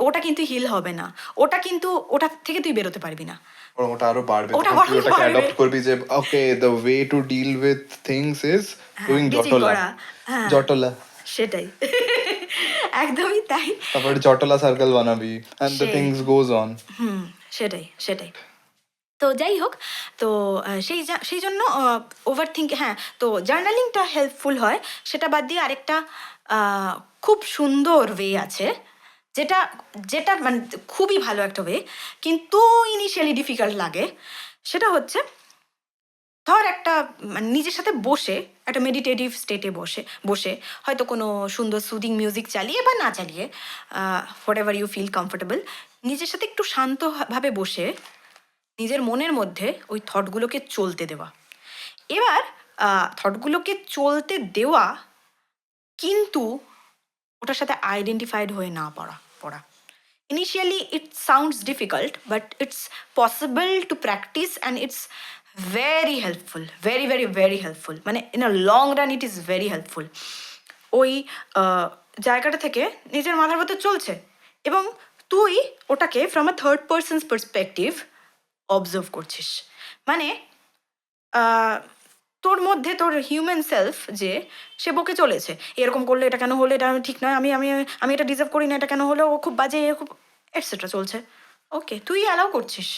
ওটা কিন্তু হিল হবে না, ওটা কিন্তু ওটা থেকে তুই বেরোতে পারবি না, বরং ওটা আরো বাড়বে, ওটা তখন তুই বরং ওটাকে বাড়বে। অ্যাডপ্ট করবি যে okay the way to deal with things is doing bitching জটলা। করা, হ্যাঁ জটলা। সেটাই। একদমই তাই। তারপরে জটলা সার্কেল বানাবি অ্যান্ড দ্য সেই। Things goes on. সেটাই সেটাই। তো যাই হোক, তো সেই জন্য ওভার থিঙ্ক, হ্যাঁ, তো জার্নালিংটা হেল্পফুল হয়। সেটা বাদ দিয়ে আরেকটা খুব সুন্দর ওয়ে আছে, যেটা যেটা মানে খুবই ভালো একটা ওয়ে, কিন্তু ইনিশিয়ালি ডিফিকাল্ট লাগে। সেটা হচ্ছে, ধর একটা মানে নিজের সাথে বসে একটা মেডিটেটিভ স্টেটে বসে বসে হয়তো কোনো সুন্দর সুদিং মিউজিক চালিয়ে বা না চালিয়ে, whatever you feel comfortable, নিজের সাথে একটু শান্তভাবে বসে নিজের মনের মধ্যে ওই থটগুলোকে চলতে দেওয়া। এবার থটগুলোকে চলতে দেওয়া, কিন্তু ওটার সাথে আইডেন্টিফাইড হয়ে না পড়া পড়া initially it sounds difficult, but it's possible to practise and it's very helpful, very very very helpful, মানে in a long run it is very helpful. ওই জায়গাটা থেকে নিজের মাথার মধ্যে চলছে, এবং তুই ওটাকে from a third person's perspective observe করছিস। মানে আহ, তোর মধ্যে তোর হিউম্যান সেলফ যে সে বকে চলেছে, এরকম করলে এটা কেন হলো, এটা আমি ঠিক নয়, আমি আমি আমি এটা ডিজার্ভ করি না, এটা কেন হলো, ও খুব বাজে, এ খুব এটসেট্রা চলছে। ওকে, তুই অ্যালাউ করছিস,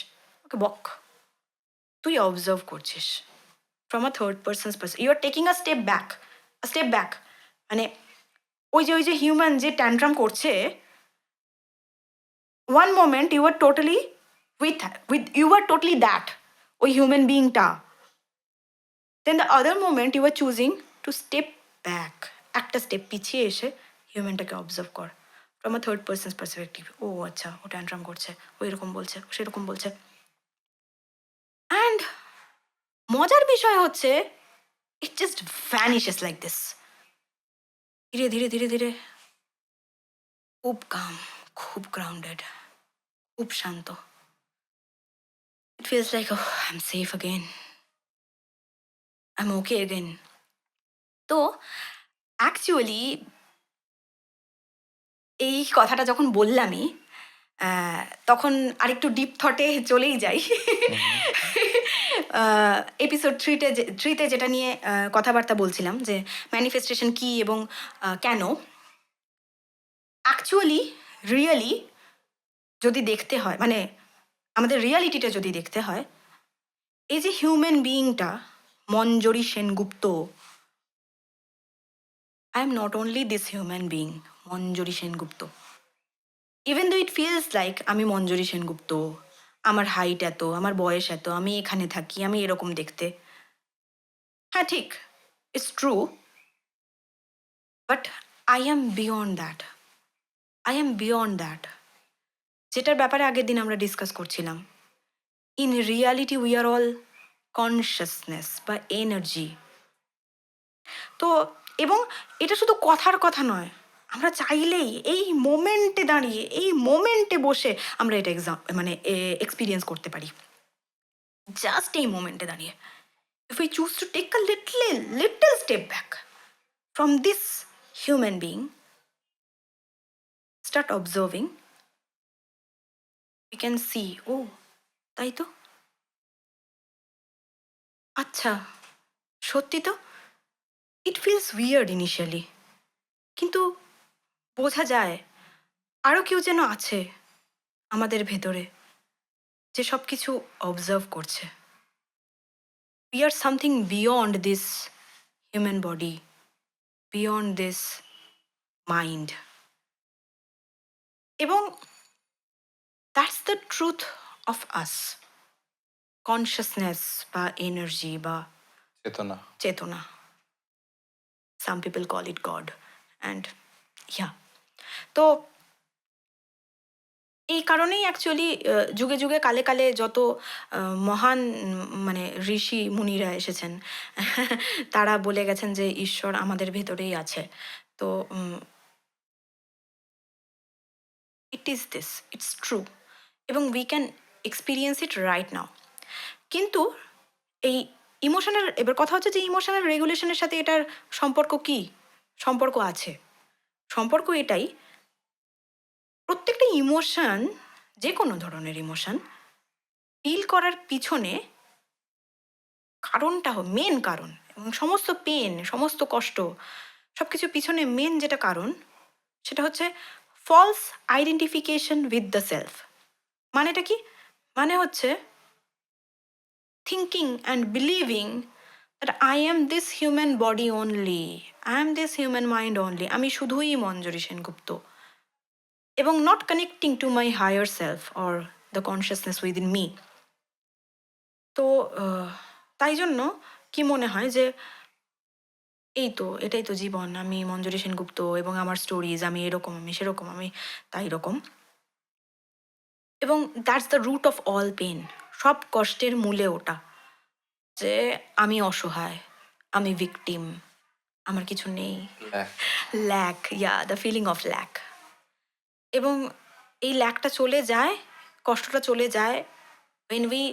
ওকে বক, তুই অবজার্ভ করছিস from a third person's person, you are taking a step back, step back. মানে ওই যে হিউম্যান যে ট্যান্ট্রাম করছে, one moment you are totally with with you are totally that, ওই হিউম্যান বিইংটা। Then the other moment you are choosing to step back, একটা স্টেপ পিছিয়ে এসে হিউম্যানটাকে অবজার্ভ কর from a third person's perspective. ও আচ্ছা, ও ট্যান্ট্রাম করছে, ও এরকম বলছে, ও সেরকম বলছে। অ্যান্ড মজার বিষয় হচ্ছে, it just vanishes like this. ধীরে ধীরে ধীরে ধীরে, খুব কাম, খুব গ্রাউন্ডেড, খুব শান্ত। It feels like, I am safe again, I am okay again. তো অ্যাকচুয়ালি এই কথাটা যখন বললামই, তখন আরেকটু ডিপ থটে চলেই যাই। এপিসোড থ্রিতে যেটা নিয়ে কথাবার্তা বলছিলাম, যে ম্যানিফেস্টেশন কী এবং কেন। অ্যাকচুয়ালি রিয়েলি যদি দেখতে হয়, মানে আমাদের রিয়ালিটিটা যদি দেখতে হয়, এই যে হিউম্যান বিইংটা Manjari Sengupta, I am not only this human being Manjari Sengupta. Even though it feels like আমি মঞ্জরি সেনগুপ্ত, আমার হাইট এত, আমার বয়স এত, আমি এখানে থাকি, আমি এরকম দেখতে। হ্যাঁ ঠিক, it's true, but I am beyond that, I am beyond that, যেটার ব্যাপারে আগের দিন আমরা ডিসকাস করছিলাম। In reality we are all consciousness বা এনার্জি। তো এবং এটা শুধু কথার কথা নয়, আমরা চাইলেই এই মোমেন্টে দাঁড়িয়ে, এই মোমেন্টে বসে আমরা এটা মানে এক্সপিরিয়েন্স করতে পারি, জাস্ট এই মোমেন্টে দাঁড়িয়ে। If we choose to take a little step back from this human being, start observing, we can see, ও তাই তো, আচ্ছা, সত্যি তো, ইট ফিলস উইয়ার্ড ইনিশিয়ালি, কিন্তু বোঝা যায় আরও কেউ যেন আছে আমাদের ভেতরে, যে সব কিছু অবজার্ভ করছে। We are something beyond this human body, beyond this mind. এবং that's the truth of us, consciousness বা এনার্জি বা চেতনা। চেতনা, some people call it God, and yeah. তো এই কারণেই অ্যাকচুয়ালি যুগে যুগে কালে কালে যত মহান মানে ঋষি মুনিরা এসেছেন, তারা বলে গেছেন যে ঈশ্বর আমাদের ভেতরেই আছে। তো it is this, it's true, এবং we can experience it right now. কিন্তু এই ইমোশনাল, এবার কথা হচ্ছে যে ইমোশনাল রেগুলেশনের সাথে এটার সম্পর্ক কি? সম্পর্ক আছে, সম্পর্ক এটাই, প্রত্যেকটা ইমোশন, যে কোনো ধরনের ইমোশন ফিল করার পিছনে কারণটা, মেন কারণ, এবং সমস্ত পেন, সমস্ত কষ্ট, সব কিছু পিছনে মেন যেটা কারণ, সেটা হচ্ছে false identification with the self. মানেটা কি? মানে হচ্ছে thinking and believing that I am this human body only, I am this human mind only, আমি শুধুই মঞ্জরি সেনগুপ্ত, এবং not connecting to my higher self or the consciousness within me। তো তাই জন্য কি মনে হয় যে এই তো এটাই তো জীবন, আমি মঞ্জরি সেনগুপ্ত এবং আমার স্টোরিজ, আমি এরকম, আমি সেরকম, আমি তাই রকম। এবং that's the root of all pain, সব কষ্টের মূলে ওটা, যে আমি অসহায়, আমি ভিকটিম, আমার কিছু নেই, lack, the feeling of lack. এবং এই ল্যাকটা চলে যায়, কষ্টটা চলে যায় when we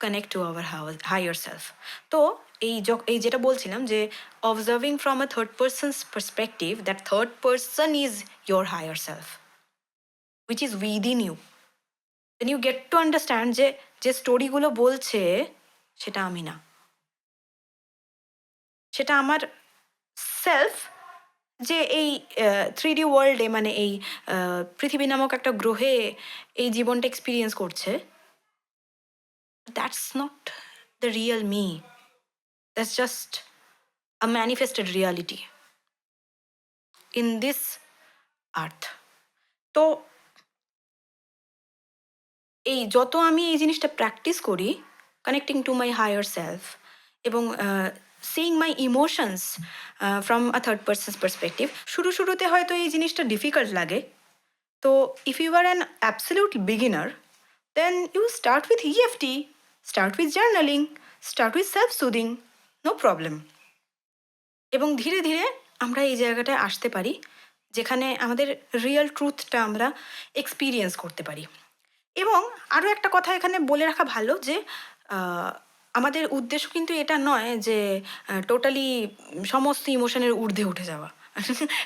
connect to our higher self। তো এই যেটা বলছিলাম যে observing from a third person's perspective, that third person is your higher self which is within you, then you get to understand যে স্টোরিগুলো বলছে সেটা আমি না, সেটা আমার সেলফ, যে এই 3D ওয়ার্ল্ডে, মানে এই পৃথিবী নামক একটা গ্রহে এই জীবনটা এক্সপিরিয়েন্স করছে। That's not the real me, that's just a manifested reality in this earth. তো এই যত আমি এই জিনিসটা প্র্যাকটিস করি, connecting to my higher self এবং seeing my emotions from a third person's perspective, শুরুতে হয়তো এই জিনিসটা ডিফিকাল্ট লাগে। তো if you are an absolute beginner, then you start with EFT, start with journaling, start with self soothing, no problem. এবং ধীরে ধীরে আমরা এই জায়গাটায় আসতে পারি যেখানে আমাদের রিয়েল ট্রুথটা আমরা এক্সপিরিয়েন্স করতে পারি। এবং আরও একটা কথা এখানে বলে রাখা ভালো যে আমাদের উদ্দেশ্য কিন্তু এটা নয় যে টোটালি সমস্ত ইমোশনের ঊর্ধ্বে উঠে যাওয়া,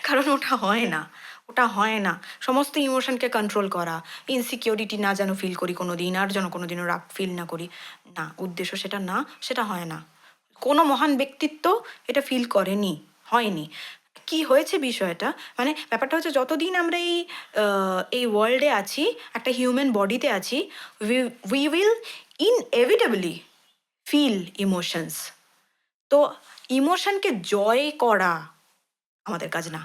কারণ ওটা হয় না, ওটা হয় না। সমস্ত ইমোশনকে কন্ট্রোল করা, ইনসিকিউরিটি না যেন ফিল করি কোনো দিন, আর যেন কোনো দিনও রাগ ফিল না করি, না, উদ্দেশ্য সেটা না, সেটা হয় না। কোনো মহান ব্যক্তিত্ব এটা ফিল করেনি, হয়নি। কি হয়েছে বিষয়টা, মানে ব্যাপারটা হচ্ছে যতদিন আমরা এই ওয়ার্ল্ডে আছি, একটা হিউম্যান বডিতে আছি, we will inevitably feel emotions. তো ইমোশনকে জয় করা আমাদের কাজ না,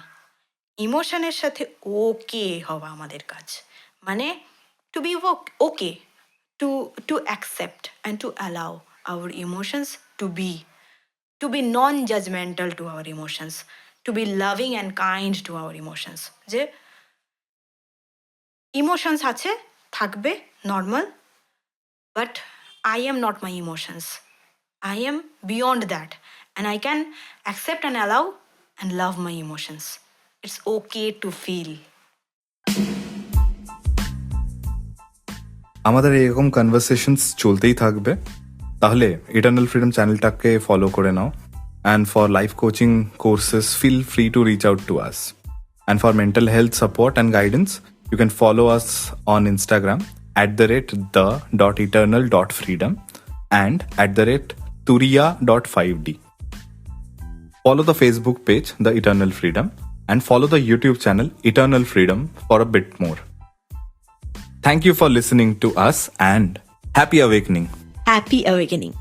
ইমোশনের সাথে ওকে হওয়া আমাদের কাজ। মানে to be okay, to accept and to allow our emotions to be non-judgmental to our emotions, to be loving and kind to our emotions। যে ইমোশনস আছে, থাকবে, normal, but I am not my emotions, I am beyond that, and I can accept and allow and love my emotions. It's okay to feel. আমাদের এরকম কনভারসেশনস চলতেই থাকবে। তাহলে ইটার্নাল ফ্রিডম চ্যানেলটাকে ফলো করে নাও, and for life coaching courses feel free to reach out to us, and for mental health support and guidance you can follow us on Instagram @the.eternal.freedom and @turiya.5d. Follow the Facebook page The Eternal Freedom and follow the YouTube channel Eternal Freedom for a bit more. Thank you for listening to us and happy awakening. Happy awakening.